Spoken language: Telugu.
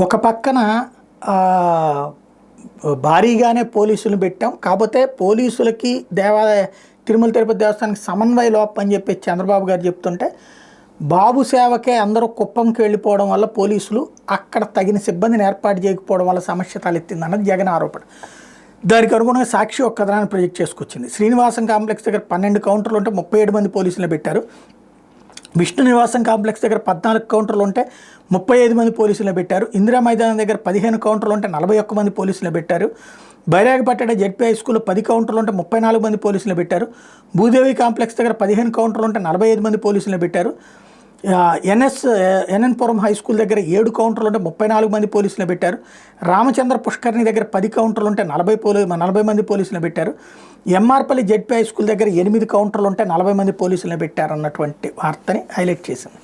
ఒక పక్కన భారీగానే పోలీసులు పెట్టాం, కాకపోతే పోలీసులకి దేవాలయ తిరుమల తిరుపతి దేవస్థానానికి సమన్వయ లోపం అని చెప్పి చంద్రబాబు గారు చెప్తుంటే, బాబు సేవకే అందరూ కుప్పంకి వెళ్ళిపోవడం వల్ల పోలీసులు అక్కడ తగిన సిబ్బందిని ఏర్పాటు చేయకపోవడం వల్ల సమస్య తలెత్తింది అన్నది జగన్ ఆరోపణ. దానికి అనుగుణంగా సాక్షి ఒక కథనాన్ని ప్రొజెక్ట్ చేసుకొచ్చింది. శ్రీనివాసం కాంప్లెక్స్ దగ్గర 12 కౌంటర్లు ఉంటే 37 మంది పోలీసులు పెట్టారు. విష్ణు నివాసం కాంప్లెక్స్ దగ్గర 14 కౌంటర్లు ఉంటే 35 మంది పోలీసులు పెట్టారు. ఇందిరా మైదానం దగ్గర 15 కౌంటర్లు ఉంటే 41 మంది పోలీసులు పెట్టారు. బైరాగపట్టణ జెడ్పీ హై స్కూల్లో 10 కౌంటర్లు ఉంటే 34 మంది పోలీసులు పెట్టారు. భూదేవి కాంప్లెక్స్ దగ్గర 15 కౌంటర్లు ఉంటే 45 మంది పోలీసులు పెట్టారు. ఎన్ఎన్పురం హై స్కూల్ దగ్గర 7 కౌంటర్లు ఉంటే 34 మంది పోలీసులు పెట్టారు. రామచంద్ర పుష్కర్ని దగ్గర 10 కౌంటర్లు ఉంటే 40 మంది పోలీసులు పెట్టారు. ఎంఆర్పల్లి జెడ్పీ హై స్కూల్ దగ్గర 8 కౌంటర్లు ఉంటే 40 మంది పోలీసులు పెట్టారు అన్నటువంటి వార్తని హైలైట్ చేసింది.